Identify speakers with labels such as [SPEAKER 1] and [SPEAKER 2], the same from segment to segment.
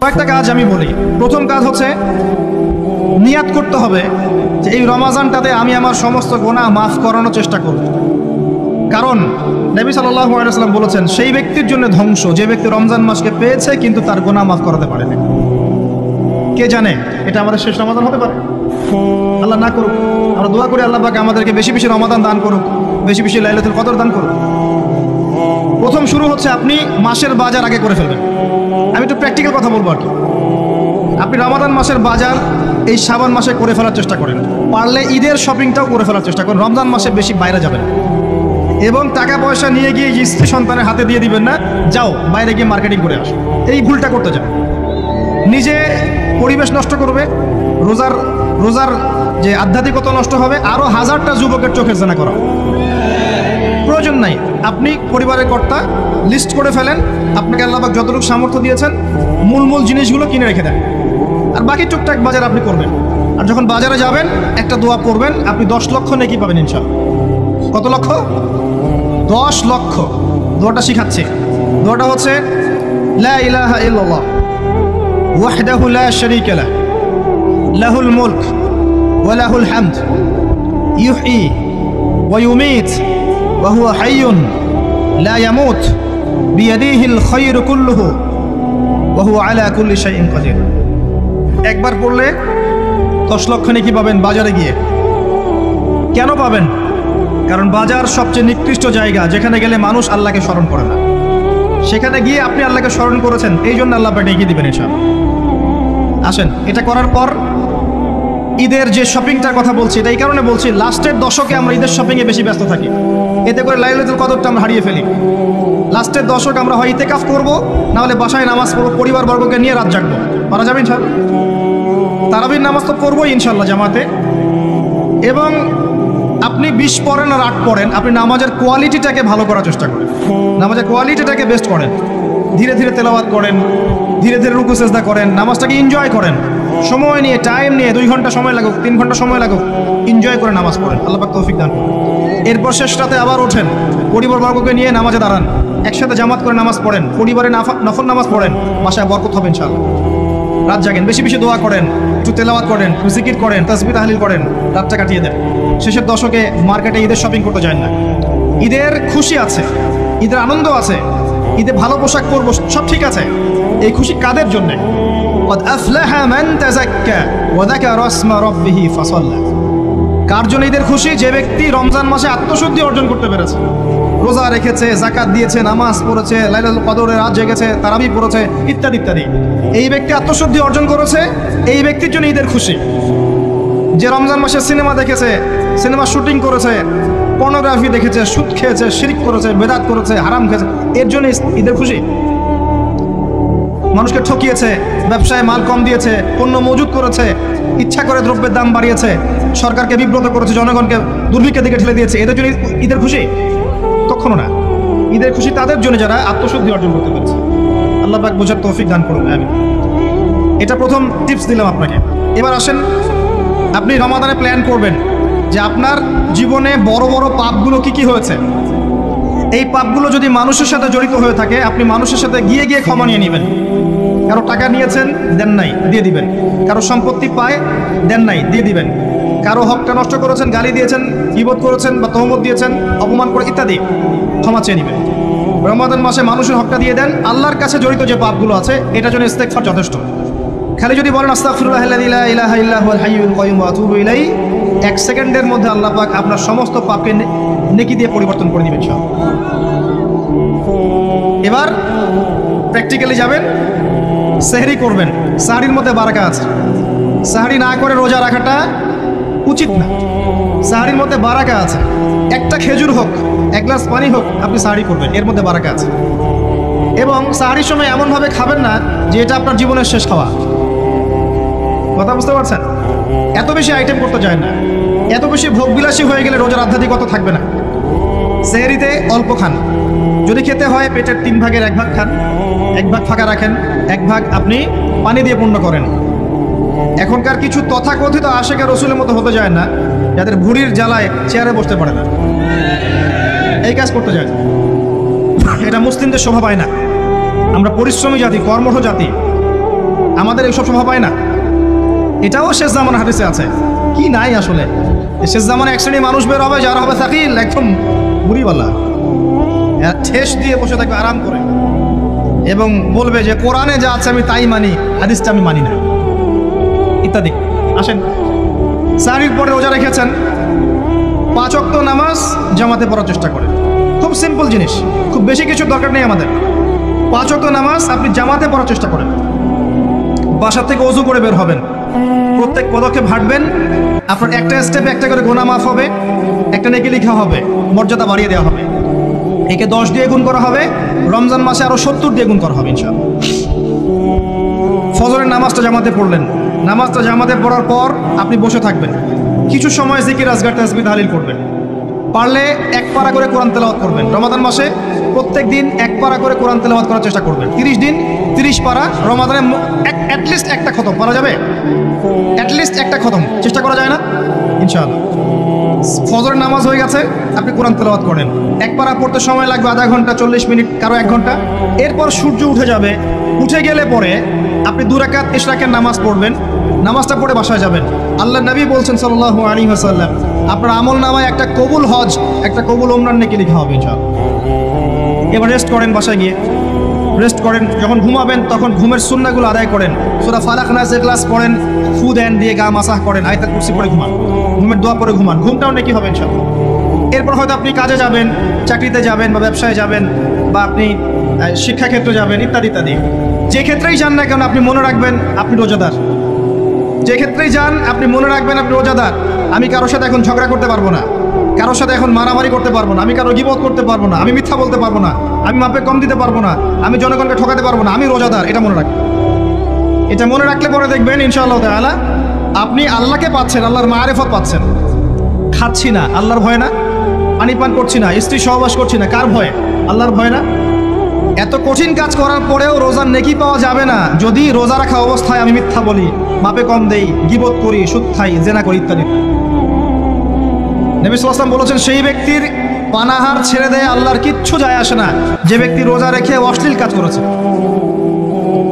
[SPEAKER 1] কয়েকটা কাজ আমি বলি। প্রথম কাজ হচ্ছে নিয়াত করতে হবে যে এই রমাজানটাতে আমি আমার সমস্ত গুনাহ মাফ করানোর চেষ্টা করব। কারণ নবী সাল্লাল্লাহু আলাইহি ওয়াসাল্লাম বলেছেন সেই ব্যক্তির জন্য ধ্বংস যে ব্যক্তি রমজান মাসকে পেয়েছে কিন্তু তার গুনাহ মাফ করাতে পারেনি। কে জানে এটা আমাদের শেষ রমাদান হতে পারে? আল্লাহ না করুক। আমরা দোয়া করি আল্লাহ পাক আমাদেরকে বেশি বেশি রমাদান দান করুক, বেশি বেশি লাইলাতুল কদর দান করুক। প্রথম শুরু হচ্ছে আপনি মাসের বাজার আগে করে ফেলবেন। আমি একটু প্র্যাকটিক্যাল কথা বলবো আর কি। আপনি রমাদান মাসের বাজার এই শাবান মাসে করে ফেলার চেষ্টা করেন, পারলে ঈদের শপিংটাও করে ফেলার চেষ্টা করেন। রমজান মাসে বেশি বাইরে যাবেন এবং টাকা পয়সা নিয়ে গিয়ে স্ত্রী সন্তানের হাতে দিয়ে দিবেন না, যাও বাইরে গিয়ে মার্কেটিং করে আসো। এই ভুলটা করতে যান, নিজে পরিবেশ নষ্ট করবে, রোজার যে আধ্যাত্মিকতা নষ্ট হবে, আরও হাজারটা যুবকের চোখের জেনা করা প্রয়োজন নাই। আপনি পরিবারের কর্তা, লিস্ট করে ফেলেন, আপনাকে আল্লাহ পাক যতটুকু সামর্থ্য দিয়েছেন মূল জিনিসগুলো কিনে রেখে দেন, আর বাকি টুকটাক বাজার আপনি করবেন। আর যখন বাজারে যাবেন একটা দোয়া পড়বেন, আপনি 10 লক্ষ নেকি পাবেন ইনশাআল্লাহ। কত লক্ষ? 10 লক্ষ। দোয়াটা শিখাচ্ছি। দোয়াটা হচ্ছে লা ইলাহা ইল্লাল্লাহ ওয়াহদাহু লা শারীকা লাহ লাহুল মুলক ওয়া লাহুল হামদ ইউহয়ী ওয়া ইউমীত ওয়া হুয়া হাইয়ুন লা ইয়ামুত বিয়াদিহিল খায়রু কুল্লুহু ওয়া হুয়া আলা কুল্লি শাইইন কাদির। একবার পড়লে 10 লক্ষ নেকি পাবেন বাজারে গিয়ে। কেন পাবেন? কারণ বাজার সবচেয়ে নিকৃষ্ট জায়গা, যেখানে গেলে মানুষ আল্লাহকে স্মরণ করে না। সেখানে গিয়ে আপনি আল্লাহকে স্মরণ করেছেন, এই জন্য আল্লাহ পাক ডেকে দিবেন ইনশাআল্লাহ। আসেন, এটা করার পর ঈদের যে শপিংটার কথা বলছি, এটা এই কারণে বলছি, লাস্টের দশকে আমরা ঈদের শপিংয়ে বেশি ব্যস্ত থাকি, এতে করে লাইলাতুল কদরটা আমরা হারিয়ে ফেলি। লাস্টের দশক আমরা হয় ইতিকাফ করবো, না হলে বাসায় নামাজ পড়বো, পরিবারবর্গকে নিয়ে রাত জাগবো। পারা যাবে ইনশাআল্লাহ? তারাবির নামাজ তো পড়বো ইনশাআল্লাহ জামাতে। এবং আপনি 20 পড়েন আর 8 পড়েন, আপনি নামাজের কোয়ালিটিটাকে ভালো করার চেষ্টা করেন, নামাজের কোয়ালিটিটাকে বেস্ট করেন। ধীরে ধীরে তেলাওয়াত করেন, ধীরে ধীরে রুকু সেজদা করেন, নামাজটাকে এনজয় করেন, সময় নিয়ে, টাইম নিয়ে, 2 ঘন্টা সময় লাগুক, 3 ঘন্টা সময় লাগুক, এনজয় করে নামাজ পড়েন। আল্লাহ পাক তৌফিক দান করুন। এরপর শেষ রাতে আবার ওঠেন, পরিবারবর্গকে নিয়ে নামাজে দাঁড়ান, একসাথে জামাত করে নামাজ পড়েন, পরিবারে নফল নামাজ পড়েন, বাসায় বরকত হবে ইনশাআল্লাহ। রাত জাগেন, বেশি বেশি দোয়া করেন, একটু তেলাওয়াত করেন, একটু জিকির করেন, তাসবিহ তাহলিল করেন, রাতটা কাটিয়ে দেন। শেষের দশকে মার্কেটে ঈদের শপিং করতে যান না। ঈদের খুশি আছে, ঈদের আনন্দ আছে, ঈদে ভালো পোশাক পরবো, সব ঠিক আছে। এই খুশি কাদের জন্যে? ক্বাদ আফলাহা মান তাযাক্কা ওয়া যাকারা ইসমা রাব্বিহি ফাসাল্লা। কার জন্য ঈদের খুশি? যে ব্যক্তি রমজান মাসে আত্মশুদ্ধি অর্জন করতে পেরেছে, রোজা রেখেছে, যাকাত দিয়েছে, নামাজ পড়েছে, লাইলাতুল কদরের রাত জেগেছে, তারাবি পড়েছে, ইত্যাদি ইত্যাদি। এই ব্যক্তি আত্মশুদ্ধি অর্জন করেছে, এই ব্যক্তির জন্য ঈদের খুশি। যে রমজান মাসে সিনেমা দেখেছে, সিনেমা শুটিং করেছে, পর্নোগ্রাফি দেখেছে, সুদ খেয়েছে, শিরক করেছে, বেদাত করেছে, হারাম খেয়েছে, এর জন্য ঈদের খুশি। মানুষকে ঠকিয়েছে, ব্যবসায় মাল কম দিয়েছে, পণ্য মজুত করেছে, ইচ্ছা করে দ্রব্যের দাম বাড়িয়েছে, সরকারকে বিব্রত করেছে, জনগণকে দুর্ভিক্ষের দিকে ঠেলে দিয়েছে, এদের জন্য ঈদের খুশি? কখনো না। ঈদের খুশি তাদের জন্য যারা আত্মশুদ্ধি অর্জন করতে পেরেছে। আল্লাহ পাক বোঝার তৌফিক দান করুন, আমিন। এটা প্রথম টিপস দিলাম আপনাকে। এবার আসেন, আপনি রমাদানে প্ল্যান করবেন যে আপনার জীবনে বড় বড় পাপগুলো কি কি হয়েছে। এই পাপগুলো যদি মানুষের সাথে জড়িত হয়ে থাকে, আপনি মানুষের সাথে গিয়ে গিয়ে ক্ষমা নিয়ে নেবেন। কারো টাকা নিয়েছেন, দেন নাই, দিয়ে দিবেন। কারো সম্পত্তি পায়, দেন নাই, দিয়ে দিবেন। কারো হকটা নষ্ট করেছেন, গালি দিয়েছেন, গীবত করেছেন বা তহমত দিয়েছেন, অপমান করে ইত্যাদি, ক্ষমা চেয়ে নেবেন। রমাদান মাসে মানুষের হকটা দিয়ে দেন। আল্লাহর কাছে জড়িত যে পাপগুলো আছে, এটার জন্য ইস্তেগফার যথেষ্ট। খালি যদি বলেন আস্তাগফিরুল্লাহাল্লাযী লা ইলাহা ইল্লা হুয়াল হাইয়ুল কাইয়্যুম ওয়া আতুবু ইলাইহি, 1 সেকেন্ডের মধ্যে আল্লাহ পাক আপনার সমস্ত পাপকে নেকি দিয়ে পরিবর্তন করে দিবেন সব। এবার প্র্যাকটিক্যালি যাবেন, সেহরি করবেন। সাহরির মধ্যে বারাকা আছে, সাহরি না করে রোজা রাখাটা উচিত না। সাহরির মধ্যে বারাকা আছে। একটা খেজুর হোক, 1 গ্লাস পানি হোক, আপনি সাহরি করবেন, এর মধ্যে বারাকা আছে। এবং সাহরির সময় এমনভাবে খাবেন না যে এটা আপনার জীবনের শেষ খাওয়া। কথা বুঝতে পারছেন? এত বেশি আইটেম করতে যায় না, এত বেশি ভোগবিলাসী হয়ে গেলে রোজার আধ্যাত্মিকতা থাকবে না। সেহরিতে অল্প খান, যদি খেতে হয় পেটের 3 ভাগের 1 ভাগ খান, 1 ভাগ ফাঁকা রাখেন, 1 ভাগ আপনি পানি দিয়ে পূর্ণ করেন। এখনকার কিছু তথাকথিত আশেকের রসুলের মতো হতে যায় না, যাদের ভুঁড়ির জ্বালায় চেয়ারে বসতে পারে না, এই কাজ করতে যায়। এটা মুসলিমদের শোভা পায় না। আমরা পরিশ্রমী জাতি, কর্মঠ জাতি, আমাদের এইসব স্বভাব হয় না। এটাও শেষ জামানার হাদিসে আছে। কি নাই আসলে, শেষ জামানায় এক শ্রেণীর মানুষ বের হবে যারা হবে সাকিল, একদম বুড়িওয়ালা, ঠেস দিয়ে বসে থাকবে আরাম করে, এবং বলবে যে কোরআনে যা আছে আমি তাই মানি, হাদিসটা আমি মানি না, ইত্যাদি। আসেন, সাহরির পরে রোজা রেখেছেন, 5 ওয়াক্ত নামাজ জামাতে পড়ার চেষ্টা করেন। খুব সিম্পল জিনিস, খুব বেশি কিছু দরকার নেই আমাদের। 5 ওয়াক্ত নামাজ আপনি জামাতে পড়ার চেষ্টা করেন। বাসা থেকে ওযু করে বের হবেন, প্রত্যেক পদক্ষেপ হাঁটবেন, আপনার একটা স্টেপে একটা করে গুনাহ মাফ হবে, একটা নেকি লেখা হবে, মর্যাদা বাড়িয়ে দেওয়া হবে। একে 10 দিয়ে গুণ করা হবে, রমজান মাসে আরো 70 দিয়ে গুণ করা হবে ইনশাআল্লাহ। ফজরের নামাজটা জামাতে পড়লেন, নামাজটা জামাতে পড়ার পর আপনি বসে থাকবেন, কিছু সময় জিকির আজগার তাসবিহ তাহলিল করবেন, পারলে 1 পারা করে কোরআন তেলাওয়াত করবেন। রমাদান মাসে প্রত্যেক দিন 1 পারা করে কোরআন তেলাওয়াত করার চেষ্টা করবেন। 30 দিন 30 পারা, রমাদানে অ্যাটলিস্ট একটা খতম করা যাবে, অ্যাটলিস্ট একটা খতম চেষ্টা করা যায় না ইনশাআল্লাহ। ফজরের নামাজ হয়ে গেছে, আপনি কোরআন তেলাওয়াত করেন, 1 পারা পড়তে সময় লাগবে আধা ঘন্টা, 40 মিনিট, কারো 1 ঘন্টা। এরপর সূর্য উঠে যাবে, উঠে গেলে পরে আপনি 2 রাকাত ইশরাকের নামাজ পড়বেন, নামাজটা পড়ে বাসায় যাবেন। আল্লাহ নবী বলছেন সাল্লাল্লাহু আলাইহি ওয়াসাল্লাম, আপনার আমল নামায় একটা কবুল হজ, একটা কবুল ওমরার নেকি লেখা হবে ইনশাআল্লাহ। এবার রেস্ট করেন, বাসায় গিয়ে রেস্ট করেন। যখন ঘুমাবেন তখন ঘুমের সুন্নাহগুলো আদায় করেন, সূরা ফালাক নাস ইখলাস পড়েন, ফু দেন, দিয়ে গা মাসাহ করেন, আয়াতুল কুরসি পড়ে ঘুমান, ঘুমের দোয়া পড়ে ঘুমান, ঘুমটাও নেকি হবে ইনশাআল্লাহ। এরপর হয়তো আপনি কাজে যাবেন, চাকরিতে যাবেন, বা ব্যবসায় যাবেন, বা আপনি শিক্ষাক্ষেত্রে যাবেন, ইত্যাদি ইত্যাদি। যে ক্ষেত্রেই যান না কেন আপনি মনে রাখবেন আপনি রোজাদার। যে ক্ষেত্রেই যান আপনি মনে রাখবেন আপনি রোজাদার। আমি কারোর সাথে এখন ঝগড়া করতে পারবো না, কারোর সাথে এখন মারামারি করতে পারবো না, আমি কারো গীবত করতে পারবো না, আমি মিথ্যা বলতে পারবো না, আমি মাপে কম দিতে পারবো না, আমি জনগণকে ঠকাতে পারবো না, আমি রোজাদার। এটা মনে রাখবেন। এটা মনে রাখলে পরে দেখবেন ইনশাআল্লাহ তাআলা আপনি আল্লাহকে পাচ্ছেন, আল্লাহর মারিফত পাচ্ছেন। খাচ্ছি না আল্লাহর ভয় না, পানি পান করছি না, স্ত্রী সহবাস করছি না, কার ভয়ে? আল্লাহর ভয় না। এত কঠিন কাজ করার পরেও রোজার নেকি পাওয়া যাবে না যদি রোজা রাখা অবস্থায় আমি মিথ্যা বলি, মাপে কম দেই, গীবত করি, সুদ খাই, জেনা করি, ইত্যাদি। নবী সাল্লাল্লাহু আলাইহি ওয়াসাল্লাম বলেছেন সেই ব্যক্তির পানাহার ছেড়ে দেয় আল্লাহর কিচ্ছু যায় আসে না, যে ব্যক্তি রোজা রেখে অশ্লীল কাজ করেছে।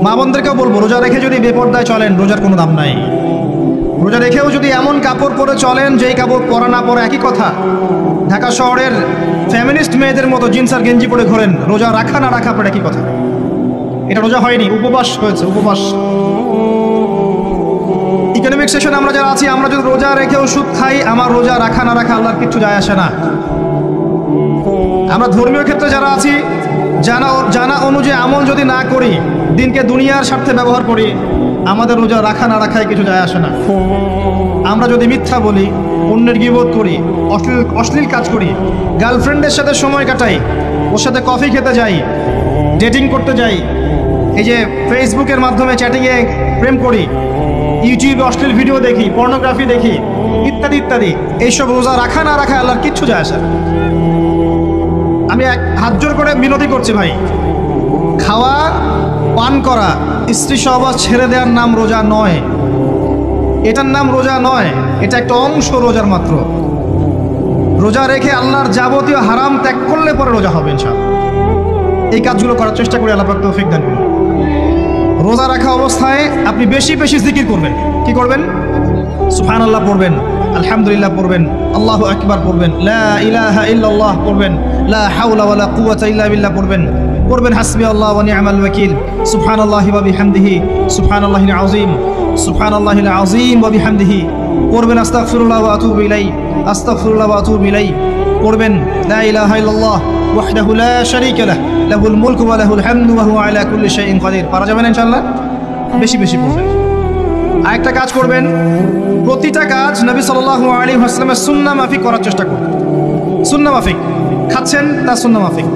[SPEAKER 1] মা বোনদেরকেও বলবো, রোজা রেখে যদি বেপরদায় চলেন রোজার কোনো দাম নাই। রোজা রেখেও যদি এমন কাপড় পরে চলেন যেই কাপড় পরা না পরে একই কথা, ঢাকা শহরের ফ্যামিলিস্ট মেয়েদের মতো জিন্স আর গেঞ্জি পরে ঘোরেন, রোজা রাখা না রাখা পরে একই কথা। এটা রোজা হয়নি, উপবাস হয়েছে, উপবাস। ইকোনমিক সেশন আমরা যারা আছি, আমরা যদি রোজা রেখেও সুদ খাই, আমার রোজা রাখা না রাখা আল্লাহর কিচ্ছু যায় আসে না। আমরা ধর্মীয় ক্ষেত্রে যারা আছি, জানা অনুযায়ী আমল যদি না করি, দিনকে দুনিয়ার স্বার্থে ব্যবহার করি, আমাদের রোজা রাখা না রাখায় কিছু যায় আসে না। আমরা যদি মিথ্যা বলি, অন্যের গীবত করি, অশ্লীল কাজ করি, গার্লফ্রেন্ডের সাথে সময় কাটাই, ওর সাথে কফি খেতে যাই, ডেটিং করতে যাই, এই যে ফেসবুকের মাধ্যমে চ্যাটিংয়ে প্রেম করি, ইউটিউবে অশ্লীল ভিডিও দেখি, পর্নোগ্রাফি দেখি, ইত্যাদি ইত্যাদি, এইসব রোজা রাখা না রাখা আল্লাহর কিচ্ছু যায় আসে না। আমি হাত জোর করে বিনতি করছি ভাই, খাওয়া পান করা, স্ত্রী সহবাস ছেড়ে দেওয়ার নাম রোজা নয়, এটার নাম রোজা নয়, এটা একটা অংশ রোজার মাত্র। রোজা রেখে আল্লাহর যাবতীয় হারাম ত্যাগ করলে পরে রোজা হবে ইনশাআল্লাহ। এই কাজগুলো করার চেষ্টা করি, আল্লাহ পাক তৌফিক দান করুন। রোজা রাখা অবস্থায় আপনি বেশি বেশি জিকির করবেন। কি করবেন? সুবহানাল্লাহ পড়বেন, আলহামদুলিল্লাহ পড়বেন, আল্লাহু আকবার পড়বেন, লা ইলাহা ইল্লাল্লাহ পড়বেন, লা হাওলা ওয়ালা কুওয়াতা ইল্লা বিল্লাহ পড়বেন, হাসবি আল্লাহ ওয়া নি'মাল ওয়াকিল, সুবহানাল্লাহি ওয়া বিহামদিহি, সুবহানাল্লাহিল আযীম, সুবহানাল্লাহিল আযীম ওয়া বিহামদিহি, পড়বেন আস্তাগফিরুল্লাহ ওয়া আতুবু ইলাইহি, আস্তাগফিরুল্লাহ ওয়া আতুবু ইলাইহি, পড়বেন লা ইলাহা ইল্লাল্লাহ ওয়াহদাহু লা শারীকা লাহু, লাহুল মুলকু ওয়া লাহুল হামদু ওয়া হুয়া আলা কুল্লি শাইইন কাদির। পারা যাবে না ইনশাআল্লাহ? বেশি বেশি পড়বেন। আরেকটা কাজ করবেন, প্রতিটা কাজ নবী সাল্লাল্লাহু আলাইহি ওয়াসাল্লামের সুন্নাহ মাফিক করার চেষ্টা করবেন। সুন্নাহ মাফিক, খাচ্ছেন তা সুন্নাহ মাফিক,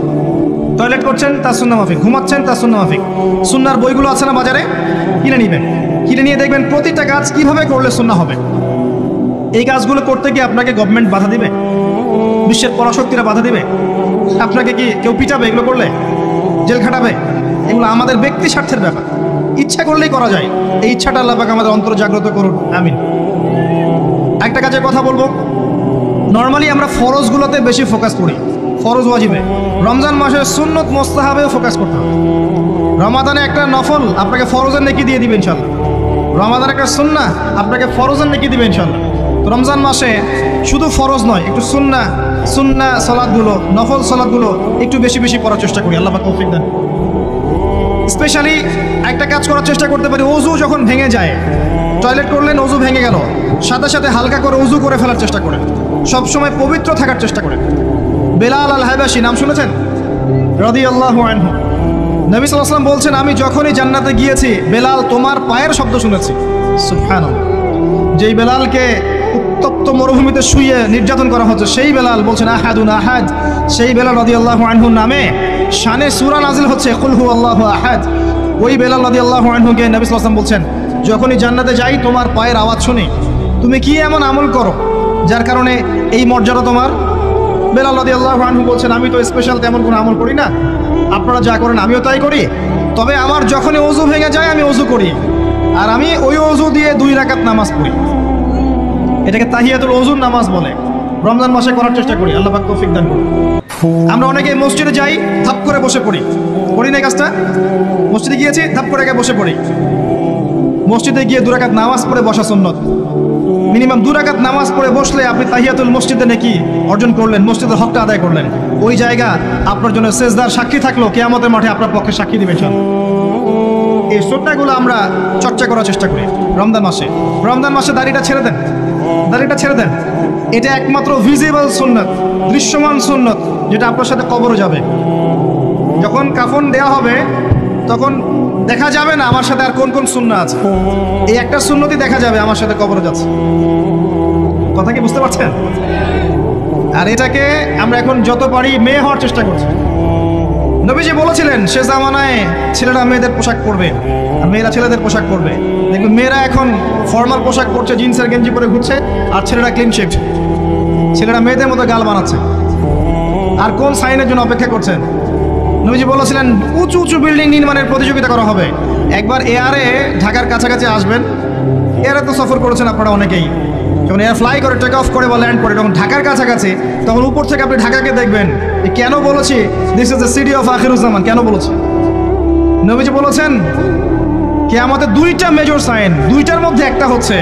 [SPEAKER 1] টয়লেট করছেন তা সুন্নাহ মাফিক, ঘুমাচ্ছেন তা সুন্নাহ মাফিক। সুন্নাহর বইগুলো আছে না বাজারে, কিনে নেবেন, কিনে নিয়ে দেখবেন প্রতিটা কাজ কিভাবে করলে সুন্নাহ হবে। এই কাজগুলো করতে গিয়ে আপনাকে গভর্নমেন্ট বাধা দিবে, বিশ্বের পরাশক্তিরা বাধা দিবে, আপনাকে কি কেউ পিটাবে এগুলো করলে, জেল খাটাবে? এগুলো আমাদের ব্যক্তি স্বার্থের ব্যাপার, ইচ্ছা করলেই করা যায়। এই ইচ্ছাটা আল্লাহ পাক আমাদের অন্তর জাগ্রত করুন, আমিন। একটা কাজের কথা বলবো, নর্মালি আমরা ফরজগুলোতে বেশি ফোকাস করি, ফরজ ওয়াজিবে। রমজান মাসের সুন্নত মোস্তাহাবেও ফোকাস করতে হবে। রমাদানে একটা নফল আপনাকে ফরজের নেকি দিয়ে দিবে ইনশাআল্লাহ। রমাদান একটা সুন্নাহ, আপনাকে ফরজের নেকি দিবে ইনশাআল্লাহ। তো রমজান মাসে শুধু ফরজ নয়, একটু সুন্নাহ সালাতগুলো, নফল সালাতগুলো একটু বেশি বেশি পড়ার চেষ্টা করি। আল্লাহ পাক তৌফিক দেন। স্পেশালি একটা কাজ করার চেষ্টা করতে পারি, অজু যখন ভেঙে যায়, টয়লেট করলেন অজু ভেঙে গেল, সাথে সাথে হালকা করে অজু করে ফেলার চেষ্টা করেন, সবসময় পবিত্র থাকার চেষ্টা করেন। বেলাল আল হাবাশি নাম শুনেছেন? রাদিয়াল্লাহু আনহু। নবী সাল্লাল্লাহু আলাইহি ওয়াসাল্লাম বলছেন, আমি যখনই জান্নাতে গিয়েছি বেলাল তোমার পায়ের শব্দ শুনেছি। সুবহানাল্লাহ। যেই বেলালকে উত্তপ্ত মরুভূমিতে শুয়ে নির্যাতন করা হচ্ছে, সেই বেলাল বলছেন আহাদুন আহাদ। সেই বেলাল রাদিয়াল্লাহু আনহুর নামে শানে সূরা নাজিল হচ্ছে কুল হুয়াল্লাহু আহাদ। ওই বেলাল রাদিয়াল্লাহু আনহুকে নবী সাল্লাল্লাহু আলাইহি ওয়াসাল্লাম বলছেন, যখনই জান্নাতে যাই তোমার পায়ের আওয়াজ শুনি, তুমি কি এমন আমল করো যার কারণে এই মর্যাদা তোমার? বেলাল রাদিয়াল্লাহু আনহু বলছেন, আমি তো স্পেশাল তেমন কোনো আমল করি না, আপনারা যা করেন আমিও তাই করি, তবে আমার যখনই ওযু ভেঙে যায় আমি ওযু করি, আর আমি ওই ওযু দিয়ে 2 রাকাত নামাজ পড়ি। এটাকে তাহিয়াতুল ওযুর নামাজ বলে। রমজান মাসে করার চেষ্টা করি, আল্লাহ পাক তৌফিক দান করুন। আমরা অনেকে মসজিদে যাই, ধাপ করে বসে পড়ি, করি না কাজটা? মসজিদে গিয়েছি, ধাপ করে বসে পড়ি। মসজিদে গিয়ে 2 রাকাত নামাজ পড়ে বসা সুন্নত। মিনিমাম 2 রাকাত নামাজ পড়ে বসলে আপনি তাহিয়াতুল মসজিদে নেকি অর্জন করলেন, মসজিদের হকটা আদায় করলেন। ওই জায়গা আপনার জন্য সেজদার সাক্ষী থাকলো, কিয়ামতের মাঠে আপনার পক্ষে সাক্ষী দিবেন। এই সুন্নাহগুলো আমরা চর্চা করার চেষ্টা করি রমজান মাসে দাড়িটা ছেড়ে দেন। এটা একমাত্র ভিজিবল সুন্নাত, দৃশ্যমান সুন্নাত, যেটা আপনার সাথে কবরে যাবে। যখন কাফন দেয়া হবে তখন দেখা যাবে না আমার সাথে আর কোন কোন সুন্নাহ আছে, এই একটা সুন্নতই দেখা যাবে আমার সাথে কবরে যাচ্ছে। কথা কি বুঝতে পারছেন? আর এটাকে আমরা এখন যত পারি মেয়ে হওয়ার চেষ্টা করছি। নবীজি বলেছিলেন সে জামানায় ছেলেরা মেয়েদের পোশাক পরবে আর মেয়েরা ছেলেদের পোশাক পরবে। দেখবেন মেয়েরা এখন ফর্মাল পোশাক পরছে, জিন্সের গেঞ্জি পরে ঘুরছে, আর ছেলেরা ক্লিন শেভড। ছেলেরা মেয়েদের মতো গাল বানাচ্ছে। আর কোন সাইনের জন্য অপেক্ষা করছেন? নবীজি বলেছিলেন উঁচু উঁচু বিল্ডিং নির্মাণের প্রতিযোগিতা করা হবে। একবার এয়ারে ঢাকার কাছাকাছি আসবেন, এয়ারে তো সফর করেছেন আপনারা অনেকেই। যখন এয়ার ফ্লাই করে, টেক অফ করে বা ল্যান্ড করে, যখন ঢাকার কাছাকাছি, তখন উপর থেকে আপনি ঢাকাকে দেখবেন। কেন বলেছি this is the city of Akhiruzzaman? কেন বলেছি? নবীজি বলেছেন কিয়ামতের 2টা মেজর সাইন, 2টার মধ্যে একটা হচ্ছে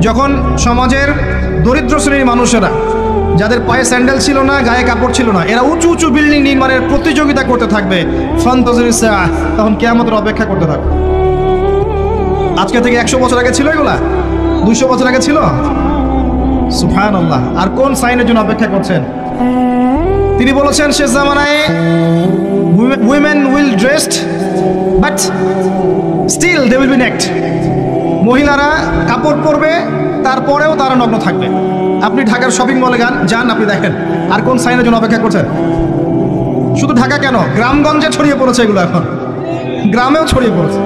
[SPEAKER 1] যখন সমাজের দরিদ্র শ্রেণীর মানুষেরা, যাদের পায়ে স্যান্ডেল ছিল না, গায়ে কাপড় ছিল না, এরা উঁচু উঁচু বিল্ডিং নির্মাণের প্রতিযোগিতা করতে থাকবে, তখন কিয়ামতের অপেক্ষা করতে থাকবে। আজকে থেকে 100 বছর আগে ছিল এগুলা? 200 বছর আগে ছিল? সুবহানাল্লাহ। আর কোন সাইনের জন্য অপেক্ষা করছেন? তিনি বলেছেন শেষ জামানায় women will dressed but still they will be naked. মহিলারা কাপড় পরবে, তারপরেও তারা নগ্ন থাকবে। আপনি ঢাকার শপিং মলে যান, আপনি দেখেন। আর কোন সাইনের জন্য অপেক্ষা করছেন? শুধু ঢাকা কেন, গ্রামগঞ্জে ছড়িয়ে পড়েছে এগুলো, এখন গ্রামেও ছড়িয়ে পড়েছে।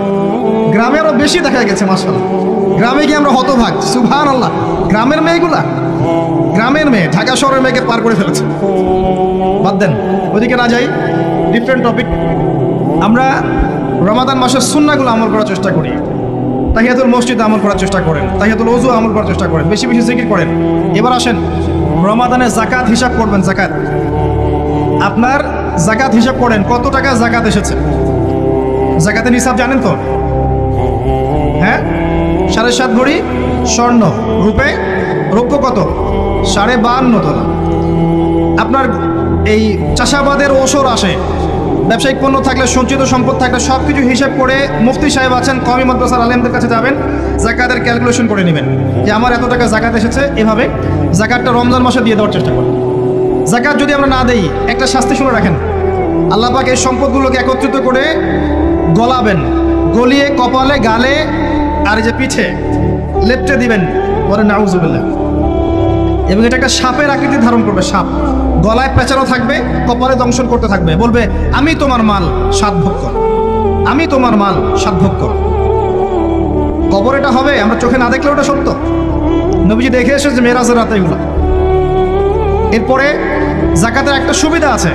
[SPEAKER 1] গ্রামে আরও বেশি দেখা গেছে মাশাআল্লাহ। গ্রামে গিয়ে আমরা হতভাগ, সুবহানাল্লাহ। গ্রামের মেয়েগুলা, গ্রামের মেয়ে ঢাকা শহরের মেয়েকে পার করে ফেলেছে। বাদ দেন, ওদিকে না যাই, ডিফারেন্ট টপিক। আমরা রমাদান মাসের সুন্নাহগুলো আমল করার চেষ্টা করি। তাহিয়াতুল মসজিদ আমল করার চেষ্টা করেন, তাহিয়াতুল ওযু আমল করার চেষ্টা করেন, বেশি বেশি জিকির করেন। এবার আসেন রমাদানে জাকাত হিসাব করবেন। জাকাত, আপনার জাকাত হিসাব করেন, কত টাকা জাকাত এসেছে। জাকাতের হিসাব জানেন তো? হ্যাঁ, 7.5 ভরি স্বর্ণ, রৌপ্য কত? 52.5 তোলা। আপনার এই চাষাবাদের ওসর আসে, ব্যবসায়িক পণ্য থাকলে, সঞ্চিত সম্পদ থাকলে সব কিছু হিসাব করে মুফতি সাহেব আছেন, কওমি মাদ্রাসার আলেমদের কাছে যাবেন, জাকাতের ক্যালকুলেশন করে নেবেন যে আমার এত টাকা জাকাত এসেছে। এভাবে জাকাতটা রমজান মাসে দিয়ে দেওয়ার চেষ্টা করেন। জাকাত যদি আমরা না দেই, একটা শাস্তি শুনে রাখেন, আল্লাহ পাক এই সম্পদগুলোকে একত্রিত করে গলাবেন, গলিয়ে কপালে, গালে আর যে পিঠে লেপটে দিবেন, পরে নাউজুবিল্লাহ। এবং এটা একটা সাপের আকৃতি ধারণ করবে। সাপ গলায় পেঁচানো থাকবে, কপালে দংশন করতে থাকবে, বলবে আমি তোমার মাল সাত ভোগ কর, আমি তোমার মাল সাত ভোগ কর। কবর এটা হবে, আমরা চোখে না দেখলে ওটা সত্য। নবীজি দেখে এসেছে মেরাজের রাতে এগুলো। এরপরে জাকাতের একটা সুবিধা আছে,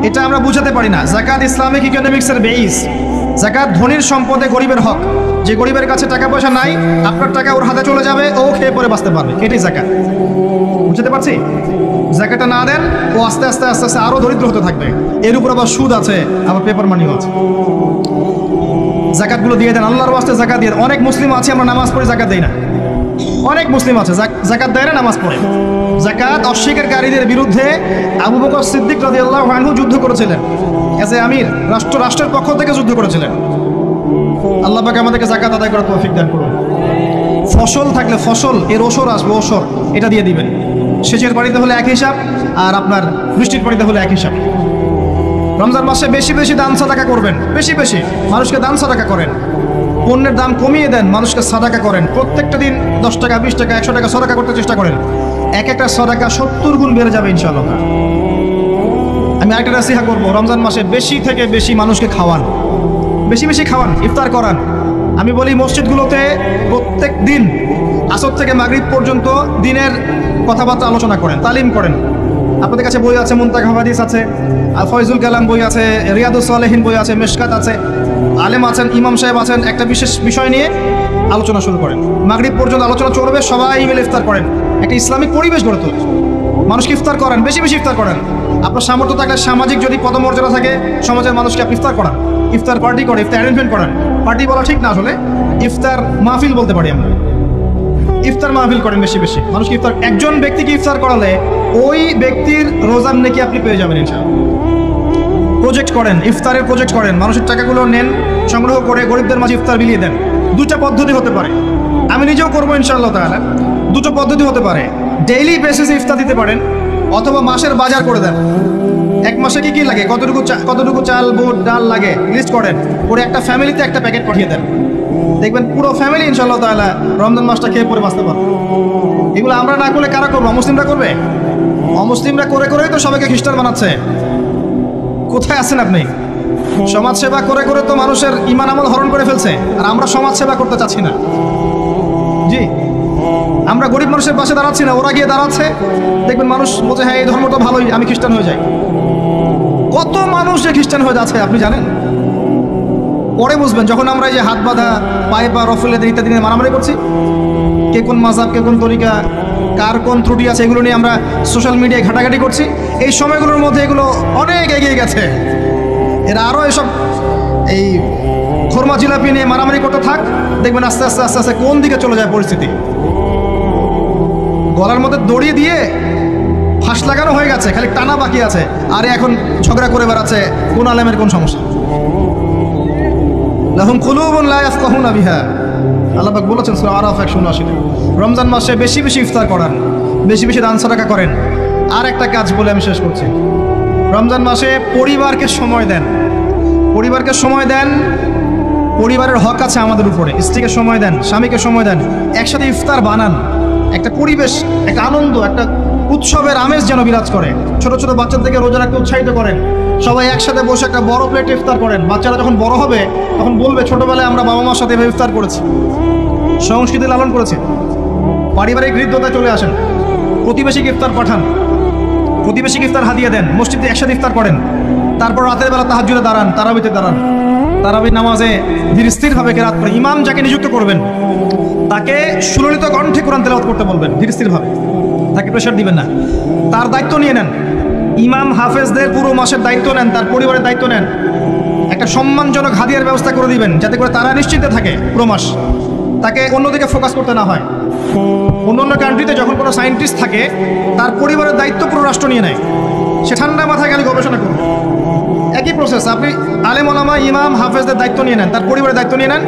[SPEAKER 1] এটা আমরা বুঝাতে পারি না। জাকাত ইসলামিক ইকোনমিক্সের বেইস। জাকাত ধনীর সম্পদে গরিবের হক। যে গরিবের কাছে টাকা পয়সা নাই, আপনার টাকা ওর হাতে চলে যাবে, ও খেয়ে পরে বাঁচতে পারবে, এটাই জাকাত। বুঝতে পারছি? জাকাতটা না দেন ও আস্তে আস্তে আস্তে আস্তে আরও দরিদ্র হতে থাকবে। এর উপর আবার সুদ আছে, আবার পেপার মানিও আছে। জাকাতগুলো দিয়ে দেন, আল্লাহর ওয়াস্তে জাকাত দিয়ে দেন। অনেক মুসলিম আছে আমরা নামাজ পড়ে জাকাত দেই না, অনেক মুসলিম আছে জাকাত দেয় না, নামাজ পড়ে। জাকাত অস্বীকারীদের বিরুদ্ধে আবু বকর সিদ্দিক রাদিয়াল্লাহু আনহু যুদ্ধ করেছিলেন, এজ এ আমির, রাষ্ট্রের পক্ষ থেকে যুদ্ধ করেছিলেন। আল্লাহ পাক আমাদেরকে জাকাত আদায় করার তৌফিক দান করুন। ফসল থাকলে ফসল এর ওসর আসবে, ওসর এটা দিয়ে দিবেন। সেচের পানিতে হলে এক হিসাব, আর আপনার বৃষ্টির পানিতে হলে এক হিসাব। রমজান মাসে বেশি বেশি দান সাদাকা করবেন, বেশি বেশি মানুষকে দান সাদাকা করেন। পণ্যের দাম কমিয়ে দেন, মানুষকে সাদাকা করেন। প্রত্যেকটা দিন 10 টাকা 20 টাকা 100 টাকা সাদাকা করতে চেষ্টা করেন। এক একটা সাদাকা 70 গুণ বেড়ে যাবে ইনশাআল্লাহ। আমি আরেকটা নাসিহা করবো, রমজান মাসে বেশি থেকে বেশি মানুষকে খাওয়ান, বেশি বেশি খাওয়ান, ইফতার করান। আমি বলি মসজিদগুলোতে প্রত্যেক দিন আসর থেকে মাগরিব পর্যন্ত দিনের কথাবার্তা আলোচনা করেন, তালিম করেন। আপনাদের কাছে বই আছে, মুনতাকা হাদিস আছে, ফয়জুল কালাম বই আছে, রিয়াদুস সালেহিন বই আছে, মেশকাত আছে, আলেম আছেন, ইমাম সাহেব আছেন। একটা বিশেষ বিষয় নিয়ে আলোচনা শুরু করেন, মাগরিব পর্যন্ত আলোচনা চলবে, সবাই মিলে ইফতার করেন। একটা ইসলামিক পরিবেশ গড়ে তুলেন, মানুষকে ইফতার করেন, বেশি বেশি ইফতার করেন। আপনার সামর্থ্য থাকলে, সামাজিক যদি পদমর্যাদা থাকে, সমাজের মানুষকে আপনি ইফতার করান, ইফতার পার্টি করে, ইফতার অ্যারেঞ্জমেন্ট করেন। পার্টি বলা ঠিক না, আসলে ইফতার মাহফিল বলতে পারি আমরা। ইফতার মাহফিল করেন বেশি বেশি, মানুষকে ইফতার। একজন ব্যক্তিকে ইফতার করালে ওই ব্যক্তির রোজার নেকি আপনি পেয়ে যাবেন ইনশাআল্লাহ। প্রজেক্ট করেন, ইফতারের প্রজেক্ট করেন, মানুষের টাকাগুলো নেন, সংগ্রহ করে গরিবদের মাঝে ইফতার বিলিয়ে দেন। দুটা পদ্ধতি হতে পারে, আমি নিজেও করবো ইনশাআল্লাহ তাআলা। দুটো পদ্ধতি হতে পারে, ডেইলি বেসিসে ইফতার দিতে পারেন, অথবা মাসের বাজার করে দেন। এক মাসে কি কি লাগে, কতটুকু চাল বুট ডাল লাগে লিস্ট করেন, করে একটা ফ্যামিলিতে একটা প্যাকেট পাঠিয়ে দেন। দেখবেন পুরো ফ্যামিলি ইনশাআল্লাহ তাআলা রমজান মাসটা খেয়ে পরে বাঁচতে পারবে। এগুলো আমরা না করলে কারা করবো? অমুসলিমরা করবে। অমুসলিমরা করে করেই তো সবাইকে খ্রিস্টান বানাচ্ছে। কোথায় আছেন আপনি? সমাজ সেবা করে করে তো মানুষের ঈমান আমল হরণ করে ফেলছে, আর আমরা সমাজ সেবা করতে চাচ্ছি না। জি, আমরা গরিব মানুষের পাশে দাঁড়াচ্ছি না, ওরা গিয়ে দাঁড়াচ্ছে। দেখবেন মানুষ বলছে হ্যাঁ এই ধর্মটা ভালোই, আমি খ্রিস্টান হয়ে যাই। কত মানুষ যে খ্রিস্টান হয়ে যাচ্ছে আপনি জানেন? পরে বুঝবেন, যখন আমরা এই যে হাত বাঁধা, পায়ে পা রফলে ইত্যাদি নিয়ে মারামারি করছি, কে কোন মাযহাব, কে কোন তরিকা, কার কোন ত্রুটি আছে, এগুলো নিয়ে আমরা সোশ্যাল মিডিয়ায় ঘাটাঘাটি করছি। এই সময়গুলোর মধ্যে এগুলো অনেক এগিয়ে গেছে। এরা আরও এসব এই খোরমা জিলাপি নিয়ে মারামারি করতে থাক, দেখবেন আস্তে আস্তে আস্তে আস্তে কোন দিকে চলে যায় পরিস্থিতি। গলার মধ্যে দড়ি দিয়ে ফাঁস লাগানো হয়ে গেছে, খালি টানা বাকি আছে। আরে এখন ঝগড়া করে বেড়াচ্ছে কোন আলেমের কোন সমস্যা। লাহুম কুলুবুন লা ইয়াফকাহুনা বিহা, আল্লাহ পাক বলেছেন সূরা আরাফ 179। রমজান মাসে বেশি বেশি ইফতার করান, বেশি বেশি দান সাদাকা করেন। আর একটা কাজ বলে আমি শেষ করছি, রমজান মাসে পরিবারকে সময় দেন, পরিবারকে সময় দেন। পরিবারের হক আছে আমাদের উপরে। স্ত্রীকে সময় দেন, স্বামীকে সময় দেন, একসাথে ইফতার বানান। একটা পরিবেশ, একটা আনন্দ, একটা উৎসবের আমেজ যেন বিরাজ করে। ছোট ছোট বাচ্চাদেরকে রোজা রাখতে উৎসাহিত করেন, সবাই একসাথে বসে একটা বড় প্লেটে ইফতার করেন। বাচ্চারা যখন বড় হবে তখন বলবে ছোটবেলায় আমরা বাবা মার সাথে এভাবে ইফতার করেছি, সংস্কৃতি লালন করেছি। পারিবারিক হৃদ্যতায় চলে আসেন, প্রতিবেশীকে ইফতার পাঠান, প্রতিবেশীকে ইফতার হাদিয়া দেন, মসজিদে একসাথে ইফতার করেন। তারপর রাতের বেলা তাহাজ্জুদে দাঁড়ান, তারাবিতে দাঁড়ান, তারাবি নামাজে ধীর স্থিরভাবে কেরাত করেন। ইমাম যাকে নিযুক্ত করবেন তাকে সুললিত কণ্ঠে কোরআন তেলাওয়াত করতে বলবেন, ধীর স্থিরভাবে, তাকে প্রেশার দিবেন না। তার দায়িত্ব নিয়ে নেন। ইমাম হাফেজদের পুরো মাসের দায়িত্ব নেন, তার পরিবারের দায়িত্ব নেন। একটা সম্মানজনক হাদিয়ার ব্যবস্থা করে দিবেন, যাতে করে তারা নিশ্চিন্তে থাকে পুরো মাস, তাকে অন্যদিকে ফোকাস করতে না হয়। অন্য কান্ট্রিতে যখন কোনো সায়েন্টিস্ট থাকে, তার পরিবারের দায়িত্ব পুরো রাষ্ট্র নিয়ে নেয়, সে ঠান্ডা মাথায় গেলে গবেষণা করবে। একই প্রসেস, আপনি আলেম ওলামা ইমাম হাফেজদের দায়িত্ব নিয়ে নেন, তার পরিবারের দায়িত্ব নিয়ে নেন।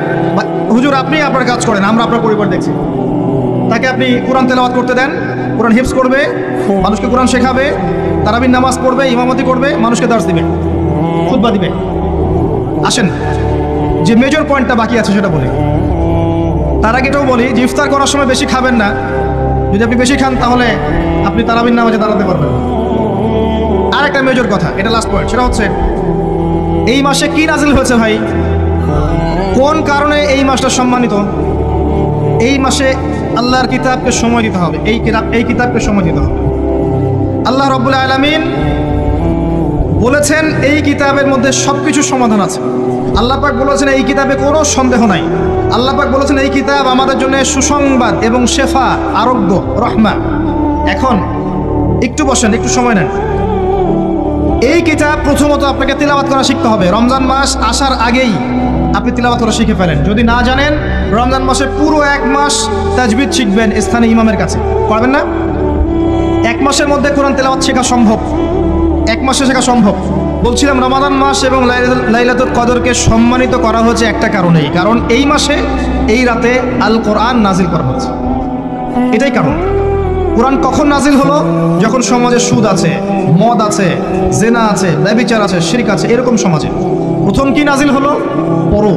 [SPEAKER 1] হুজুর আপনি আপনার কাজ করেন, আমরা আপনার পরিবার দেখছি। তাকে আপনি কোরআন তেলাওয়াত করতে দেন, কোরআন হিফজ করবে, মানুষকে কোরআন শেখাবে, তারাবির নামাজ পড়বে, ইমামতি করবে, মানুষকে দার্স দিবে, খুতবা দিবে। আসেন যে মেজর পয়েন্টটা বাকি আছে সেটা বলি। তার আগে এটাও বলি যে ইফতার করার সময় বেশি খাবেন না। যদি আপনি বেশি খান তাহলে আপনি তারাবির নামাজে দাঁড়াতে পারবেন। আর একটা মেজর কথা, এটা লাস্ট পয়েন্ট, সেটা হচ্ছে এই মাসে কি নাজিল হয়েছে ভাই, কোন কারণে এই মাসটা সম্মানিত। এই মাসে আল্লাহর কিতাবকে সময় দিতে হবে, এই কিতাবকে সময় দিতে হবে। আল্লাহ রাব্বুল আলামিন বলেছেন এই কিতাবের মধ্যে সবকিছু সমাধান আছে। আল্লাহ পাক বলেছেন এই কিতাবে কোনো সন্দেহ নাই। আল্লাহ পাক বলেছেন এই কিতাব আমাদের জন্য সুসংবাদ এবং শেফা, আরোগ্য, রহমা। এখন একটু বসেন, একটু সময় নেন। এই কিতাব প্রথমত আপনাকে তিলাওয়াত করা শিখতে হবে। রমজান মাস আসার আগেই আপনি তিলাওয়াত করা শিখে ফেলেন। যদি না জানেন, রমজান মাসে পুরো 1 মাস তাজবিদ শিখবেন স্থানীয় ইমামের কাছে। পারবেন না? 1 মাসের মধ্যে কোরআন তেলাওয়াত শেখা সম্ভব, 1 মাসে শেখা সম্ভব। বলছিলাম রমাদান মাস এবং লাইলাতুল কদরকে সম্মানিত করা হয়েছে একটা কারণেই, কারণ এই মাসে এই রাতে আল কোরআন নাজিল করা হয়েছে। এটাই কারণ। কোরআন কখন নাজিল হলো? যখন সমাজে সুদ আছে, মদ আছে, জেনা আছে, ব্যভিচার আছে, শিরক আছে, এরকম সমাজে প্রথম কি নাজিল হলো? পড়ো।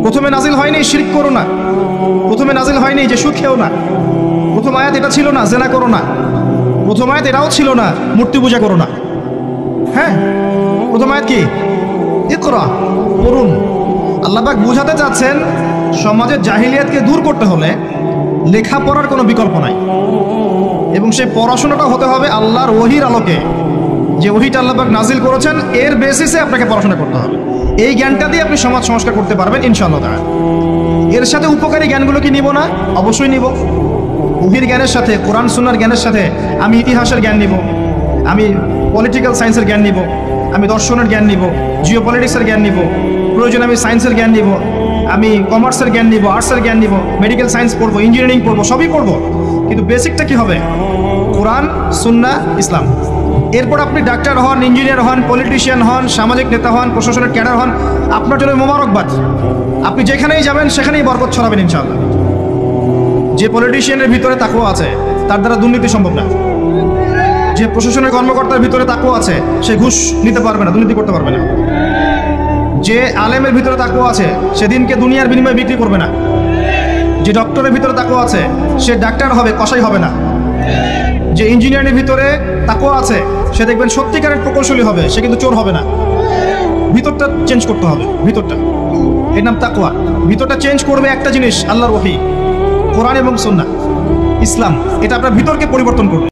[SPEAKER 1] প্রথমে নাজিল হয়নি শিরক করো না, প্রথমে নাজিল হয়নি যে সুদ খেও না, প্রথম আয়াত এটা ছিল না জেনা করো না, প্রথম আয়াত এটাও ছিল না মূর্তি পূজা করো না। হ্যাঁ, প্রথম আয়াত কি? ইকরা, পড়ুন। আল্লাহ পাক বোঝাতে চাচ্ছেন সমাজের জাহিলিয়াতকে দূর করতে হলে লেখাপড়ার কোনো বিকল্প নাই, এবং সেই পড়াশোনাটা হতে হবে আল্লাহর ওহির আলোকে। যে ওহিটা আল্লাহ পাক নাজিল করেছেন এর বেসিসে আপনাকে পড়াশোনা করতে হবে। এই জ্ঞানটা দিয়ে আপনি সমাজ সংস্কার করতে পারবেন ইনশাআল্লাহ তাআলা। এর সাথে উপকারী জ্ঞানগুলো কি নিব না? অবশ্যই নিব। ওহির জ্ঞানের সাথে, কোরআন সুন্নাহর জ্ঞানের সাথে আমি ইতিহাসের জ্ঞান নিব, আমি পলিটিক্যাল সায়েন্সের জ্ঞান নিব, আমি দর্শনের জ্ঞান নিব, জিও পলিটিক্সের জ্ঞান নিব, প্রয়োজন আমি সায়েন্সের জ্ঞান নিব, আমি কমার্সের জ্ঞান নিব, আর্টসের জ্ঞান নিব, মেডিকেল সায়েন্স পড়বো, ইঞ্জিনিয়ারিং পড়বো, সবই পড়বো। কিন্তু বেসিকটা কি হবে? কোরআন, সুন্নাহ, ইসলাম। এরপর আপনি ডাক্তার হন, ইঞ্জিনিয়ার হন, পলিটিশিয়ান হন, সামাজিক নেতা হন, প্রশাসনের ক্যাডার হন, আপনার জন্য মোবারকবাদ। আপনি যেখানেই যাবেন সেখানেই বরকত ছড়াবেন ইনশাআল্লাহ। যে পলিটিশিয়ানের ভিতরে তাকওয়া আছে তার দ্বারা দুর্নীতি সম্ভব না। যে প্রশাসনের কর্মকর্তার ভিতরে তাকওয়া আছে সে ঘুষ নিতে পারবে না, দুর্নীতি করতে পারবে না। যে আলেমের ভিতরে তাকওয়া আছে সে দিনকে দুনিয়ার বিনিময়ে বিক্রি করবে না। যে ডক্টরের ভিতরে তাকওয়া আছে সে ডাক্তার হবে, কসাই হবে না। যে ইঞ্জিনিয়ারের ভিতরে তাকওয়া আছে সে দেখবেন সত্যিকারের প্রকৌশলী হবে, সে কিন্তু চোর হবে না। ভিতরটা চেঞ্জ করতে হবে, ভিতরটা। এর নাম তাকওয়া। ভিতরটা চেঞ্জ করবে একটা জিনিস, আল্লাহর ওহী, কোরআন এবং সুন্নাহ, ইসলাম। এটা আপনার ভিতরকে পরিবর্তন করবে।